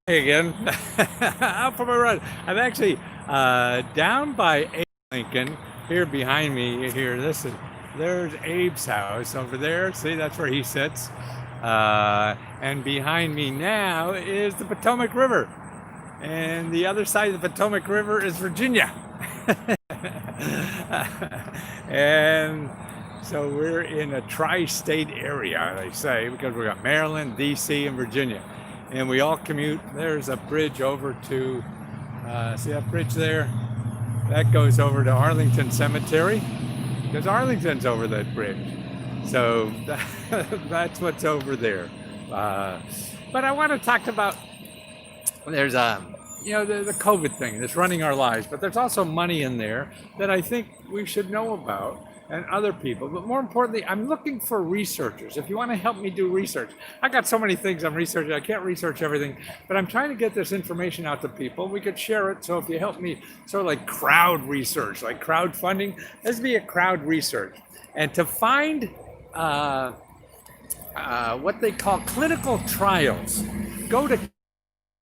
Hey again. Out for my run. I'm actually down by Abe Lincoln here behind me. Here, there's Abe's house over there. See, that's where he sits. And behind me now is the Potomac River, and the other side of the Potomac River is Virginia. And so we're in a tri-state area, they say, because we got Maryland, D.C., and Virginia, and we all commute. There's a bridge over to, see that bridge there? That goes over to Arlington Cemetery, because Arlington's over that bridge. So that's what's over there. But I want to talk about, there's the COVID thing that's running our lives, but there's also money in there that I think we should know about, and other people. But more importantly, I'm looking for researchers. If you want to help me do research, I got so many things I'm researching. I can't research everything, but I'm trying to get this information out to people. We could share it. So if you help me, sort of like crowd research, like crowdfunding, let's be a crowd research. And to find what they call clinical trials, go to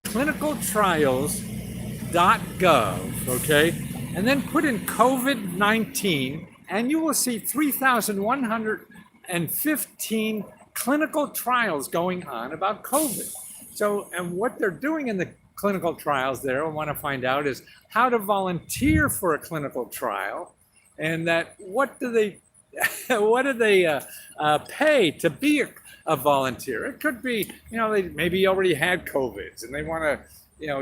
clinicaltrials.gov, okay? And then put in COVID-19, and you will see 3,115 clinical trials going on about COVID. So, and what they're doing in the clinical trials there, I want to find out, is how to volunteer for a clinical trial, and that what do they pay to be a volunteer. It could be, they maybe already had COVIDs and they want to,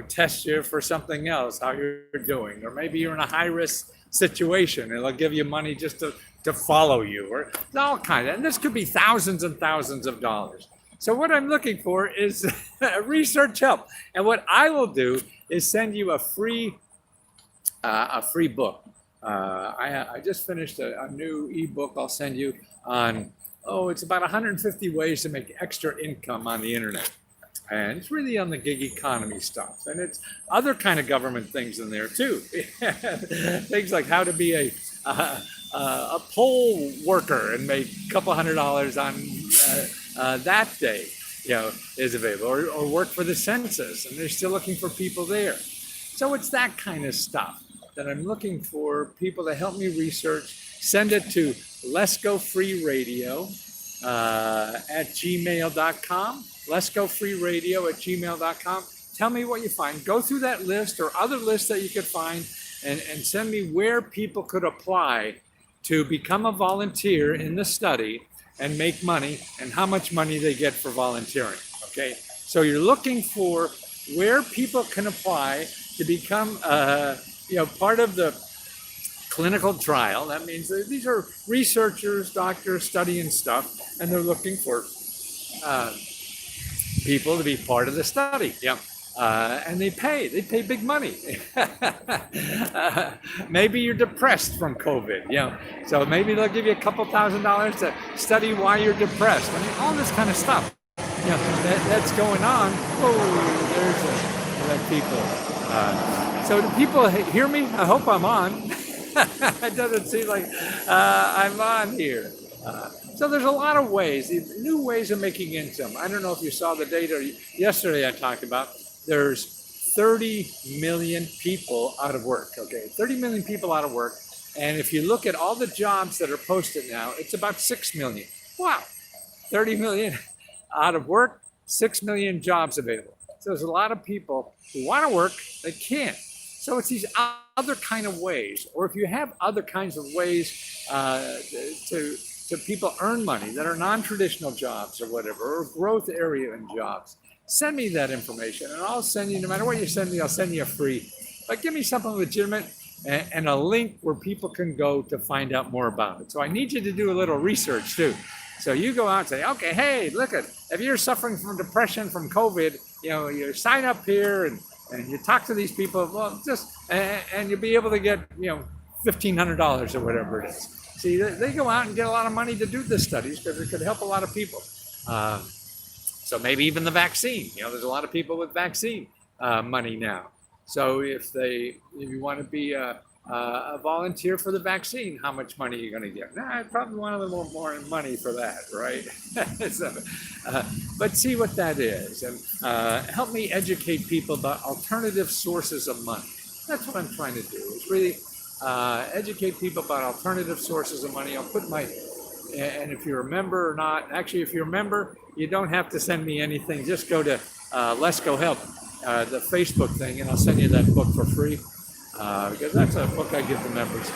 test you for something else, how you're doing, or maybe you're in a high risk situation and they'll give you money just to follow you, or all kind of, and this could be thousands and thousands of dollars. So what I'm looking for is research help. And what I will do is send you a free book. I just finished a new ebook I'll send you on, it's about 150 ways to make extra income on the internet. And it's really on the gig economy stuff. And it's other kind of government things in there too. Things like how to be a poll worker and make a couple $100 on that day, is available, or work for the census, and they're still looking for people there. So it's that kind of stuff that I'm looking for people to help me research. Send it to Let's Go Free Radio at gmail.com. Let's Go Free Radio at gmail.com. Tell me what you find. Go through that list or other lists that you could find, and send me where people could apply to become a volunteer in the study and make money, and how much money they get for volunteering. Okay, so you're looking for where people can apply to become part of the clinical trial. That means that these are researchers, doctors studying stuff, and they're looking for people to be part of the study. And they pay big money. Maybe you're depressed from COVID, so maybe they'll give you a couple $1,000s to study why you're depressed. I mean, all this kind of stuff, that's going on. There's people. So do people hear me? I hope I'm on. It doesn't seem like I'm on here. So there's a lot of ways, new ways of making income. I don't know if you saw the data yesterday I talked about. There's 30 million people out of work, okay? 30 million people out of work. And if you look at all the jobs that are posted now, it's about 6 million. Wow, 30 million out of work, 6 million jobs available. So there's a lot of people who want to work, they can't. So it's these other kind of ways, or if you have other kinds of ways to people earn money that are non-traditional jobs or whatever, or growth area in jobs, send me that information, and I'll send you, no matter what you send me, I'll send you a free. But give me something legitimate and a link where people can go to find out more about it. So I need you to do a little research too. So you go out and say, okay, hey, look at, if you're suffering from depression from COVID, you sign up here and you talk to these people, well, and you'll be able to get, $1,500 or whatever it is. See, they go out and get a lot of money to do this studies because it could help a lot of people. So maybe even the vaccine, there's a lot of people with vaccine money now. So if you want to be volunteer for the vaccine. How much money are you going to get? Nah, I probably want a little more money for that, right? So, but see what that is, and help me educate people about alternative sources of money. That's what I'm trying to do. Is really educate people about alternative sources of money. I'll put my, and if you're a member or not, actually, if you're a member, you don't have to send me anything. Just go to Let's Go Help, the Facebook thing, and I'll send you that book for free. Because that's a book I give to members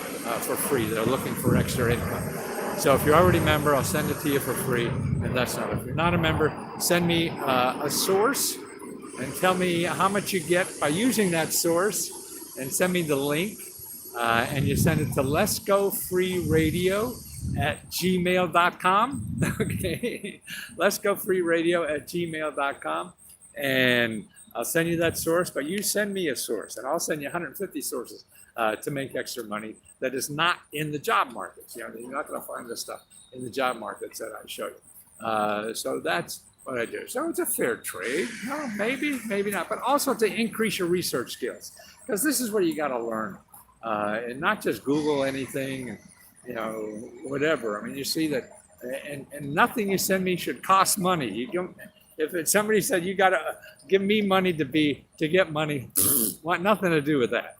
for free. They're looking for extra income. So if you're already a member, I'll send it to you for free. And that's not. If you're not a member, send me a source and tell me how much you get by using that source, and send me the link. And you send it to Let's Go Free Radio at gmail.com. Okay, Let's Go Free Radio at gmail.com. And I'll send you that source, but you send me a source, and I'll send you 150 sources to make extra money that is not in the job markets. You know, you're not going to find this stuff in the job markets that I show you. So that's what I do. So it's a fair trade. No, maybe, maybe not, but also to increase your research skills, because this is what you got to learn, and not just Google anything, you know, whatever. I mean, you see that, and nothing you send me should cost money. You don't. If somebody said you got to give me money to get money, want nothing to do with that.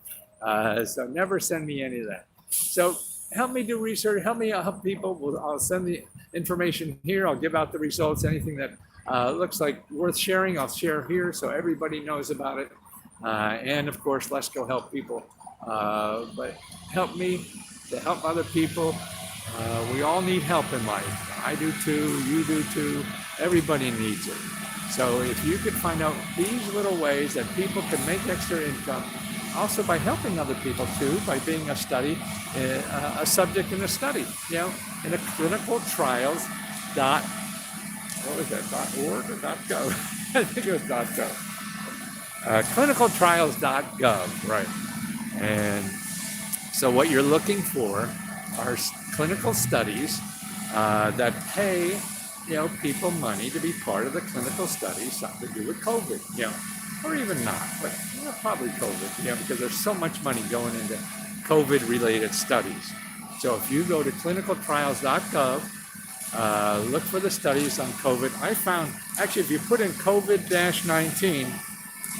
So never send me any of that. So help me do research. Help me help people. I'll send the information here. I'll give out the results. Anything that looks like worth sharing, I'll share here so everybody knows about it. And of course, Let's Go Help people. But help me to help other people. We all need help in life. I do too. You do too. Everybody needs it. So if you could find out these little ways that people can make extra income, also by helping other people too, by being a subject in a study, you know, in a clinical trials .org or .gov? I think it was .gov. Clinicaltrials.gov, right? And so what you're looking for are clinical studies that pay, you know, people money to be part of the clinical studies, something to do with COVID, you know, or even not, but you know, probably COVID, you know, because there's so much money going into COVID-related studies. So if you go to clinicaltrials.gov, look for the studies on COVID. I found, actually, if you put in COVID-19,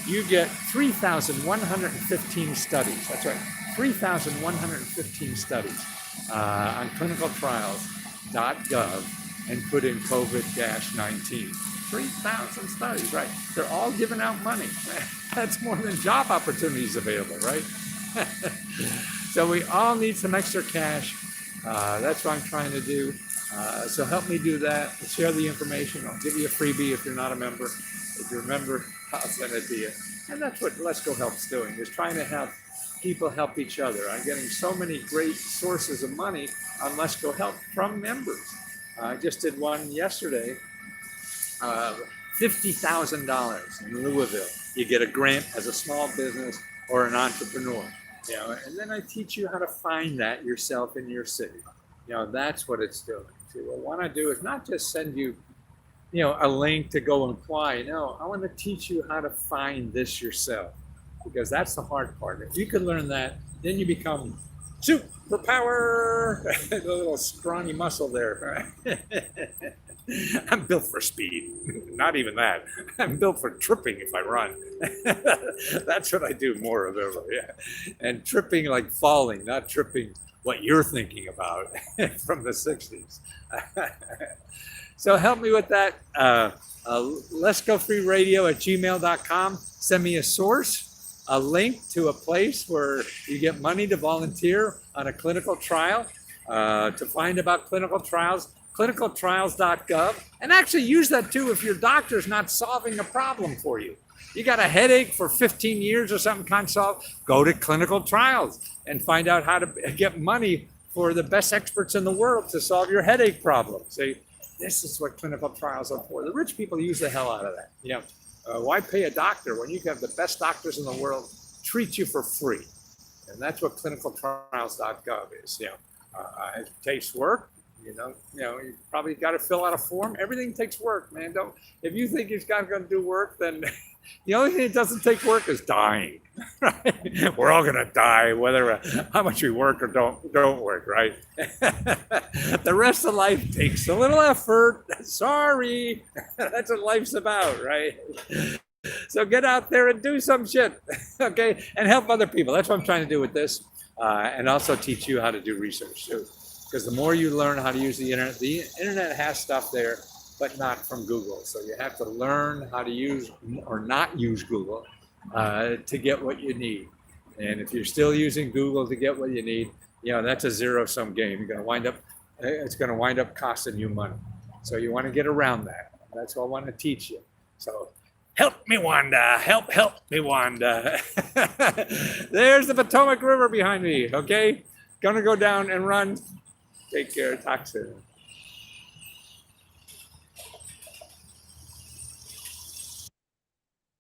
you get 3,115 studies. That's right, 3,115 studies on clinicaltrials.gov. and put in COVID-19. 3,000 studies, right? They're all giving out money. That's more than job opportunities available, right? So we all need some extra cash. That's what I'm trying to do. So help me do that. Share the information. I'll give you a freebie if you're not a member. If you're a member, I'll send it to you. And that's what Let's Go Help's doing, is trying to have people help each other. I'm getting so many great sources of money on Let's Go Help from members. I just did one yesterday, $50,000 in Louisville. You get a grant as a small business or an entrepreneur, you know, and then I teach you how to find that yourself in your city. You know, that's what it's doing. So what I want to do is not just send you, you know, a link to go and apply. No, I want to teach you how to find this yourself, because that's the hard part. If you can learn that, then you become superpower, the little scrawny muscle there. I'm built for speed. Not even that. I'm built for tripping if I run. That's what I do more of ever. Yeah, and tripping like falling, not tripping what you're thinking about from the 60s. So help me with that. Let's Go Free Radio at gmail.com. Send me a source, a link to a place where you get money to volunteer on a clinical trial. To find about clinical trials, clinicaltrials.gov. And actually use that too if your doctor's not solving a problem for you. You got a headache for 15 years or something, can't solve, go to clinical trials and find out how to get money for the best experts in the world to solve your headache problem. Say, this is what clinical trials are for. The rich people use the hell out of that. You know, why pay a doctor when you can have the best doctors in the world treat you for free? And that's what clinicaltrials.gov is. You know, it takes work. You probably got to fill out a form. Everything takes work, man. Don't, if you think it's not going to do work, then The only thing that doesn't take work is dying. Right? We're all gonna die, whether how much we work or don't work, right? The rest of life takes a little effort. Sorry, that's what life's about, right? So get out there and do some shit, okay, and help other people. That's what I'm trying to do with this, and also teach you how to do research too. Because the more you learn how to use the internet has stuff there, but not from Google. So you have to learn how to use or not use Google to get what you need. And if you're still using Google to get what you need, that's a zero-sum game. You're going to wind up, it's going to wind up costing you money. So you want to get around that. That's what I want to teach you. So help me, Wanda. Help me, Wanda. There's the Potomac River behind me, okay? Gonna go down and run. Take care. Talk soon.